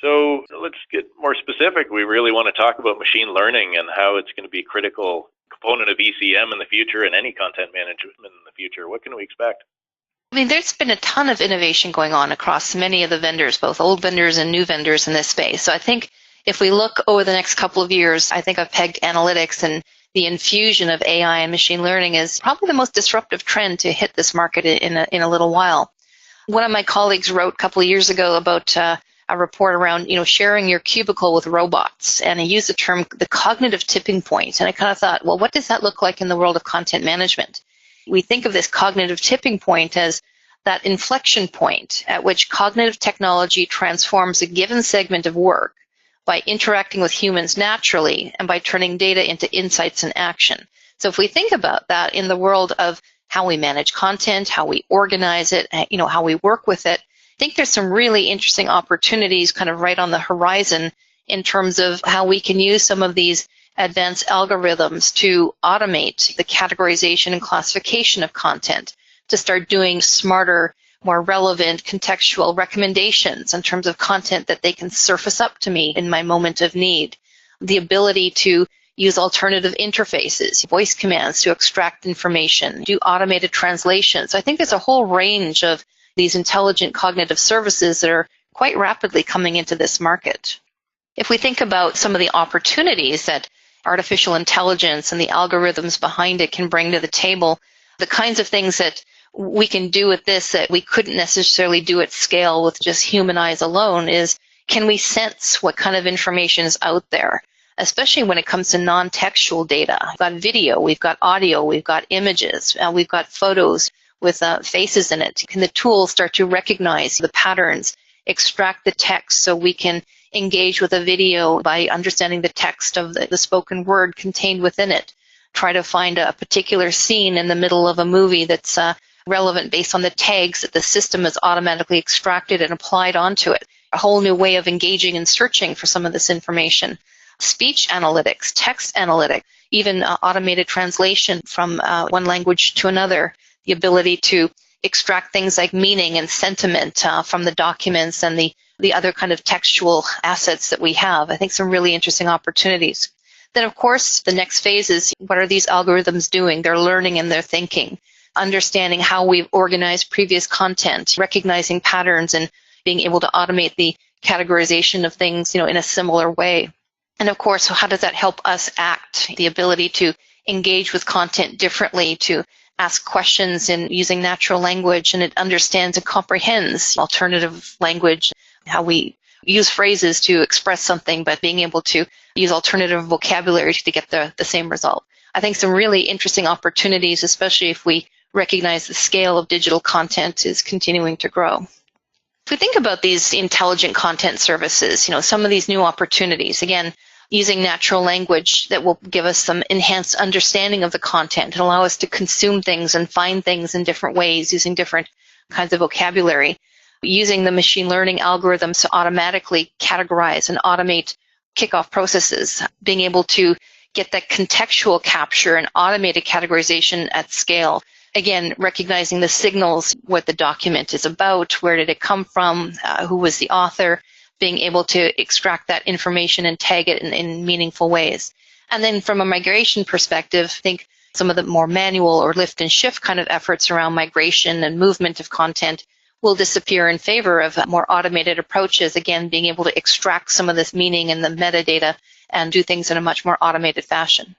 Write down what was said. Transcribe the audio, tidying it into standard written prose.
So let's get more specific. We really want to talk about machine learning and how it's going to be a critical component of ECM in the future and any content management in the future. What can we expect? I mean, there's been a ton of innovation going on across many of the vendors, both old vendors and new vendors in this space. So I think if we look over the next couple of years, I think I've pegged analytics and the infusion of AI and machine learning is probably the most disruptive trend to hit this market in a little while. One of my colleagues wrote a couple of years ago about a report around, sharing your cubicle with robots. And he used the term the cognitive tipping point. And I kind of thought, well, what does that look like in the world of content management? We think of this cognitive tipping point as that inflection point at which cognitive technology transforms a given segment of work by interacting with humans naturally and by turning data into insights and action. So if we think about that in the world of how we manage content, how we organize it, how we work with it, I think there's some really interesting opportunities kind of right on the horizon in terms of how we can use some of these advanced algorithms to automate the categorization and classification of content, to start doing smarter, more relevant contextual recommendations in terms of content that they can surface up to me in my moment of need. The ability to use alternative interfaces, voice commands to extract information, do automated translations. I think there's a whole range of these intelligent cognitive services that are quite rapidly coming into this market. If we think about some of the opportunities that artificial intelligence and the algorithms behind it can bring to the table, the kinds of things that we can do with this that we couldn't necessarily do at scale with just human eyes alone is, can we sense what kind of information is out there, especially when it comes to non-textual data? We've got video, we've got audio, we've got images, we've got photos with faces in it. Can the tools start to recognize the patterns, extract the text so we can engage with a video by understanding the text of the spoken word contained within it? Try to find a particular scene in the middle of a movie that's relevant based on the tags that the system has automatically extracted and applied onto it. A whole new way of engaging and searching for some of this information. Speech analytics, text analytics, even automated translation from one language to another. The ability to extract things like meaning and sentiment from the documents and the other kind of textual assets that we have. I think some really interesting opportunities. Then, of course, the next phase is, what are these algorithms doing? They're learning and they're thinking, understanding how we've organized previous content, recognizing patterns, and being able to automate the categorization of things, in a similar way. And of course, how does that help us act? The ability to engage with content differently, to ask questions in using natural language, and it understands and comprehends alternative language, how we use phrases to express something, but being able to use alternative vocabulary to get the same result. I think some really interesting opportunities, especially if we recognize the scale of digital content is continuing to grow. If we think about these intelligent content services, some of these new opportunities, again, using natural language that will give us some enhanced understanding of the content and allow us to consume things and find things in different ways using different kinds of vocabulary. Using the machine learning algorithms to automatically categorize and automate kickoff processes, being able to get that contextual capture and automated categorization at scale. Again, recognizing the signals, what the document is about, where did it come from, who was the author, being able to extract that information and tag it in meaningful ways. And then from a migration perspective, I think some of the more manual or lift and shift kind of efforts around migration and movement of content will disappear in favor of more automated approaches, again, being able to extract some of this meaning in the metadata and do things in a much more automated fashion.